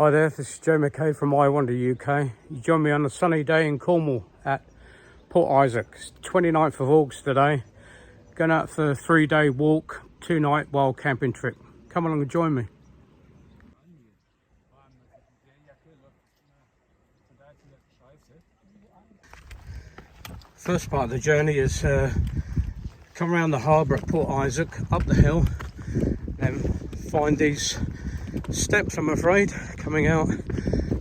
Hi there, this is Joe McKay from I Wonder UK. You join me on a sunny day in Cornwall at Port Isaac. It's 29th of August today. Going out for a 3-day walk, 2-night wild camping trip. Come along and join me. First part of the journey is come around the harbour at Port Isaac, up the hill, then find these steps, I'm afraid, coming out,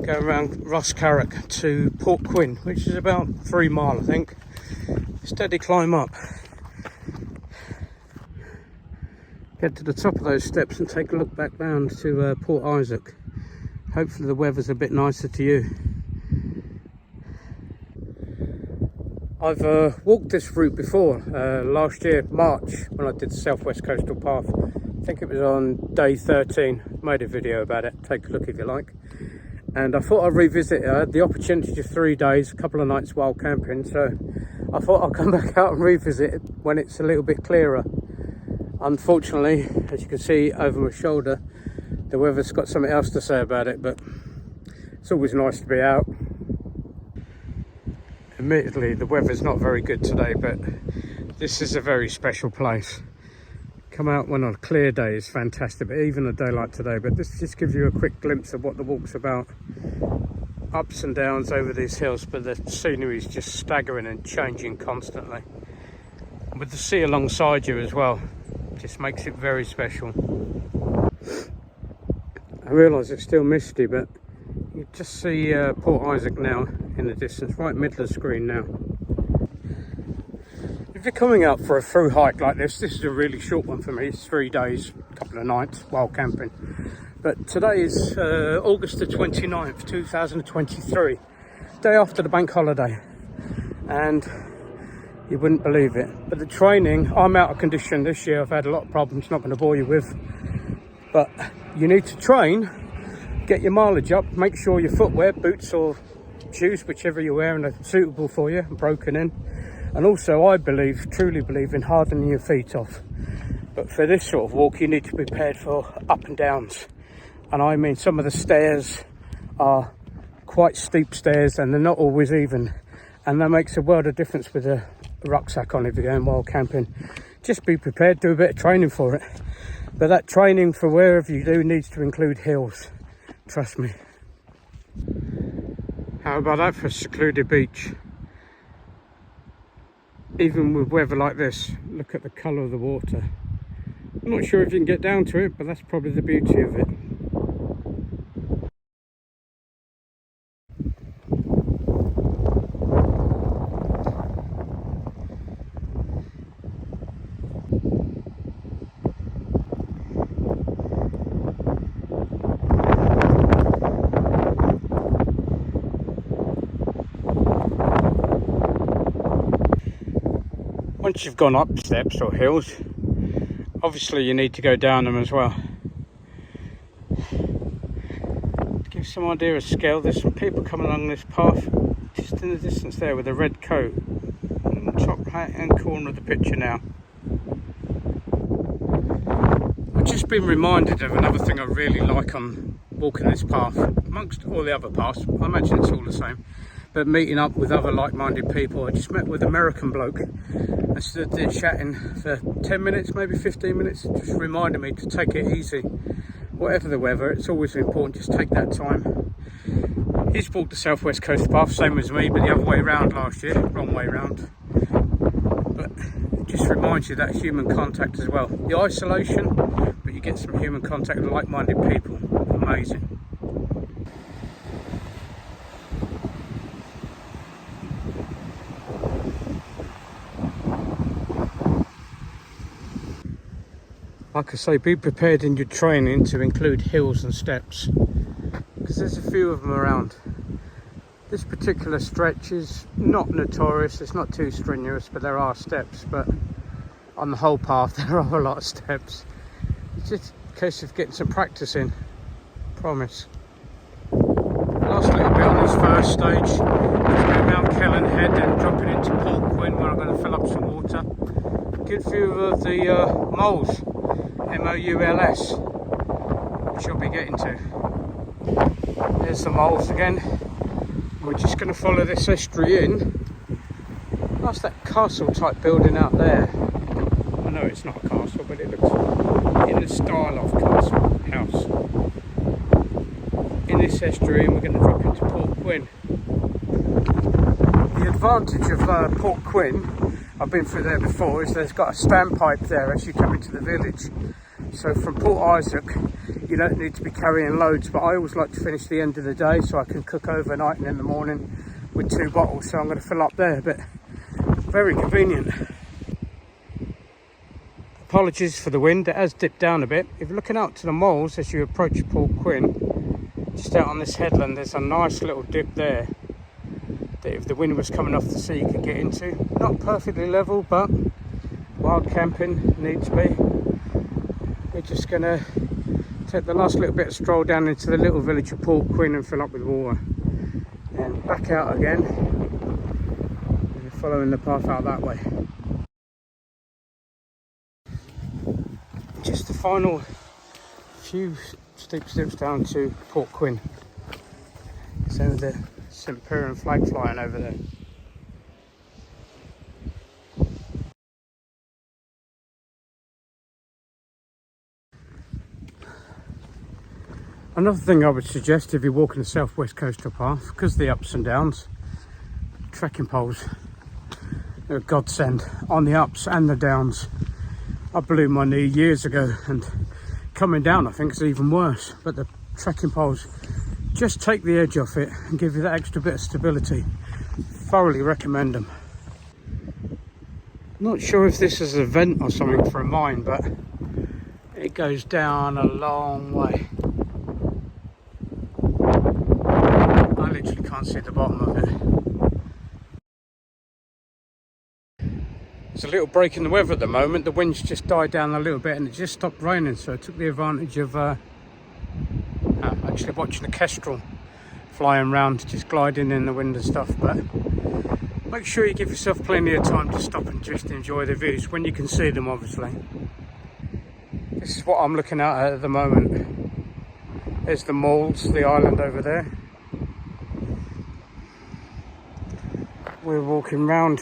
go around Ross Carrick to Port Quinn, which is about 3 miles, I think. Steady climb up. Get to the top of those steps and take a look back round to Port Isaac. Hopefully the weather's a bit nicer to you. I've walked this route before, last year, March, when I did the Southwest Coastal Path. I think it was on day 13. Made a video about it, take a look if you like. And I thought I'd revisit it. I had the opportunity to 3 days, a couple of nights wild camping, so I thought I'll come back out and revisit it when it's a little bit clearer. Unfortunately, as you can see over my shoulder, the weather's got something else to say about it, but it's always nice to be out. Admittedly, the weather's not very good today, but this is a very special place. Come out when on a clear day is fantastic, but even a day like today. But this just gives you a quick glimpse of what the walk's about. Ups and downs over these hills, but the scenery is just staggering and changing constantly. And with the sea alongside you as well, just makes it very special. I realise it's still misty, but you just see Port Isaac now in the distance, right middle of the screen now. If you're coming out for a through hike like this is a really short one for me. It's 3 days, a couple of nights wild camping. But today is August the 29th, 2023, day after the bank holiday. And you wouldn't believe it, but the training, I'm out of condition this year. I've had a lot of problems, not going to bore you with. But you need to train, get your mileage up, make sure your footwear, boots or shoes, whichever you're wearing, are suitable for you and broken in. And also I truly believe in hardening your feet off. But for this sort of walk you need to be prepared for up and downs. And I mean, some of the stairs are quite steep stairs and they're not always even. And that makes a world of difference with a rucksack on if you're going wild camping. Just be prepared, do a bit of training for it. But that training for wherever you do needs to include hills. Trust me. How about that for a secluded beach? Even with weather like this, look at the colour of the water. I'm not sure if you can get down to it, but that's probably the beauty of it. Once you've gone up steps or hills, obviously you need to go down them as well. To give some idea of scale, there's some people coming along this path just in the distance there with a red coat in the top right hand corner of the picture now. I've just been reminded of another thing I really like on walking this path, amongst all the other paths. I imagine it's all the same, but meeting up with other like-minded people. I just met with an American bloke. I stood there chatting for 10 minutes, maybe 15 minutes, just reminded me to take it easy. Whatever the weather, it's always important, just take that time. He's walked the Southwest Coast Path, same as me, but the other way round last year, wrong way round. But it just reminds you that human contact as well. The isolation, but you get some human contact with like-minded people. Amazing. Like I say, be prepared in your training to include hills and steps, because there's a few of them around. This particular stretch is not notorious, it's not too strenuous, but there are steps. But on the whole path there are a lot of steps. It's just a case of getting some practice in, promise. Last little bit on this first stage, going around Kellen Head and dropping into Port Quinn where I'm going to fill up some water. Good view of the moles. MOULS, which I'll be getting to. There's the moles again. We're just going to follow this estuary in. That's that castle type building out there. I know it's not a castle, but it looks in the style of castle house. In this estuary, and we're going to drop into Port Quinn. The advantage of Port Quinn, I've been through there before, is there's got a standpipe there as you come into the village. So from Port Isaac, you don't need to be carrying loads, but I always like to finish the end of the day so I can cook overnight and in the morning with 2 bottles. So I'm going to fill up there, but very convenient. Apologies for the wind, it has dipped down a bit. If you're looking out to the moles as you approach Port Quinn, just out on this headland, there's a nice little dip there that if the wind was coming off the sea you could get into. Not perfectly level, but wild camping needs be. We're just going to take the last little bit of stroll down into the little village of Port Quinn and fill up with water. And back out again, and following the path out that way. Just the final few steep steps down to Port Quinn. So the St. Piran flag flying over there. Another thing I would suggest if you're walking the southwest coastal path, because of the ups and downs, trekking poles are a godsend on the ups and the downs. I blew my knee years ago, and coming down I think is even worse, but the trekking poles just take the edge off it and give you that extra bit of stability. Thoroughly recommend them. Not sure if this is a vent or something for a mine, but it goes down a long way. I literally can't see the bottom of it. There's a little break in the weather at the moment. The wind's just died down a little bit and it just stopped raining, so I took the advantage of actually watching a kestrel flying around, just gliding in the wind and stuff. But make sure you give yourself plenty of time to stop and just enjoy the views when you can see them, obviously. This is what I'm looking at the moment. There's the moles, the island over there. We're walking round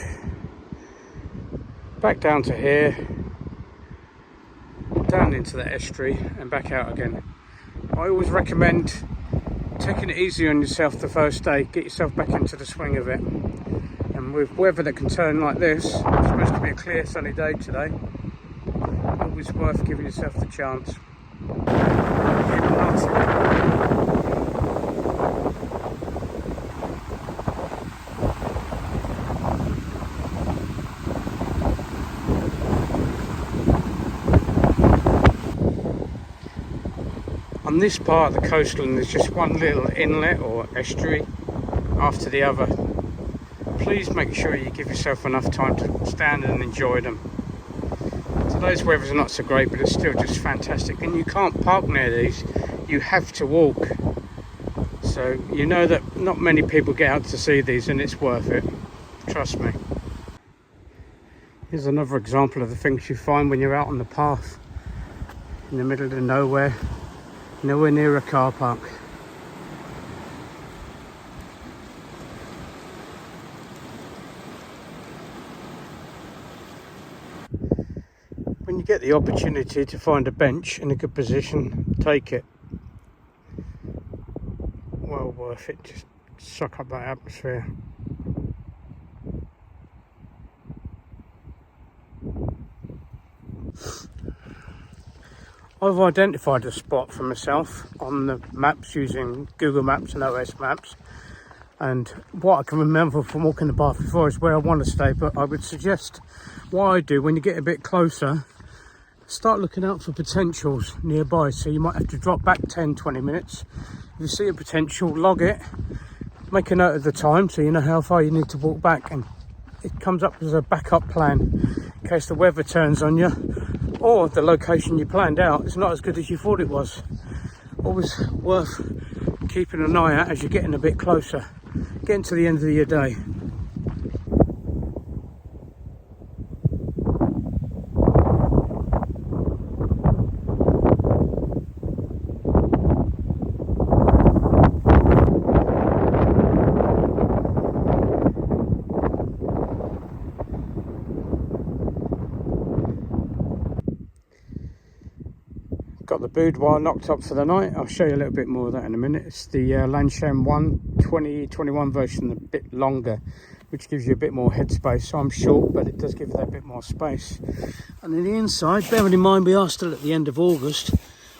back down to here, down into the estuary and back out again. I always recommend taking it easy on yourself the first day, get yourself back into the swing of it. And with weather that can turn like this, it's supposed to be a clear sunny day today, always worth giving yourself the chance. On this part of the coastline there's just one little inlet or estuary after the other. Please make sure you give yourself enough time to stand and enjoy them. Today's weather's not so great, but it's still just fantastic, and you can't park near these, you have to walk. So you know that not many people get out to see these, and it's worth it, trust me. Here's another example of the things you find when you're out on the path in the middle of nowhere. Nowhere near a car park. When you get the opportunity to find a bench in a good position, take it. Well worth it, just suck up that atmosphere. I've identified a spot for myself on the maps using Google Maps and OS Maps, and what I can remember from walking the path before is where I want to stay. But I would suggest what I do when you get a bit closer, start looking out for potentials nearby. So you might have to drop back 10-20 minutes. If you see a potential, log it, make a note of the time so you know how far you need to walk back, and it comes up as a backup plan in case the weather turns on you, or the location you planned out is not as good as you thought it was. Always worth keeping an eye out as you're getting a bit closer, getting to the end of your day. got the boudoir knocked up for the night. I'll show you a little bit more of that in a minute. It's the Lansham 2021 version, a bit longer, which gives you a bit more headspace. So I'm short, but it does give you that bit more space. And then the inside, bearing in mind we are still at the end of August,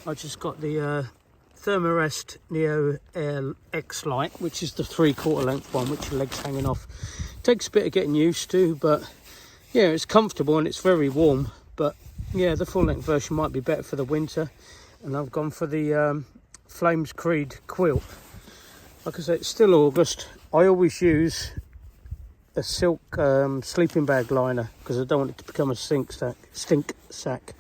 I just got the Thermarest Neo Air X Lite, which is the 3/4 length one, which your legs hanging off. Takes a bit of getting used to, but yeah, it's comfortable and it's very warm. But yeah, the full length version might be better for the winter. And I've gone for the Flames Creed quilt. Like I say, it's still August. I always use a silk sleeping bag liner because I don't want it to become a stink sack.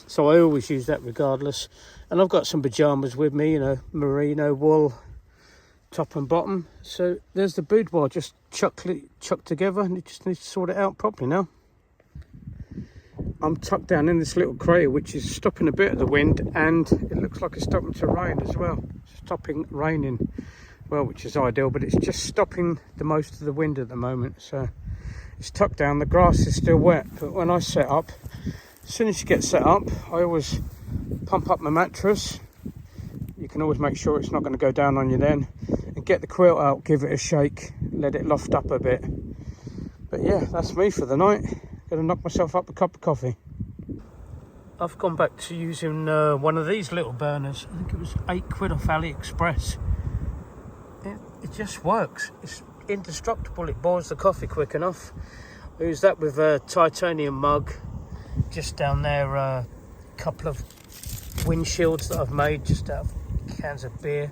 So I always use that regardless. And I've got some pyjamas with me, you know, merino wool, top and bottom. So there's the boudoir just chucked together, and it just needs to sort it out properly now. I'm tucked down in this little crater, which is stopping a bit of the wind, and it looks like it's stopping to rain as well. Stopping raining, well, which is ideal, but it's just stopping the most of the wind at the moment. So it's tucked down. The grass is still wet, but when I set up, as soon as you get set up, I always pump up my mattress. You can always make sure it's not going to go down on you then, and get the quilt out, give it a shake, let it loft up a bit. But yeah, that's me for the night. Gonna knock myself up a cup of coffee. I've gone back to using one of these little burners. I think it was £8 off AliExpress. It just works. It's indestructible. It boils the coffee quick enough. I use that with a titanium mug. Just down there, a couple of windshields that I've made just out of cans of beer.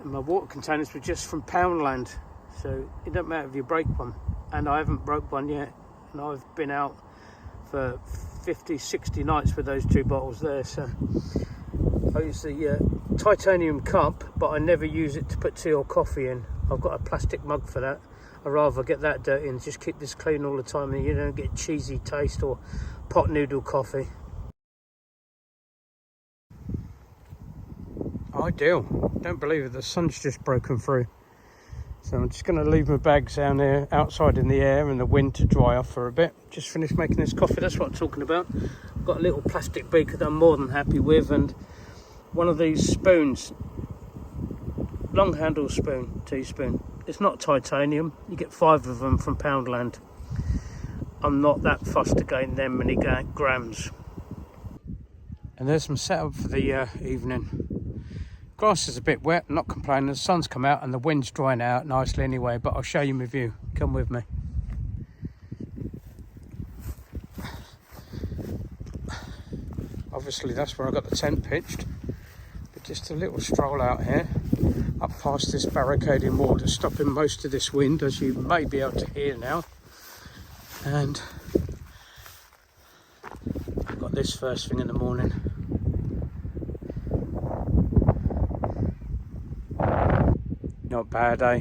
And my water containers were just from Poundland. So it doesn't matter if you break one. And I haven't broke one yet. And I've been out for 50, 60 nights with those 2 bottles there. So I use the titanium cup, but I never use it to put tea or coffee in. I've got a plastic mug for that. I'd rather get that dirty and just keep this clean all the time, and you don't get cheesy taste or pot noodle coffee. Ideal. Don't believe it, the sun's just broken through. So I'm just going to leave my bags down there outside in the air and the wind to dry off for a bit. Just finished making this coffee, that's what I'm talking about. I've got a little plastic beaker that I'm more than happy with, and one of these spoons, long handle spoon, teaspoon. It's not titanium, you get 5 of them from Poundland. I'm not that fussed to gain them many grams. And there's some setup for the evening. Grass is a bit wet, I'm not complaining. The sun's come out and the wind's drying out nicely anyway, but I'll show you my view. Come with me. Obviously that's where I got the tent pitched, but just a little stroll out here, up past this barricading wall that's stopping most of this wind, as you may be able to hear now. And I've got this first thing in the morning. Not bad, eh?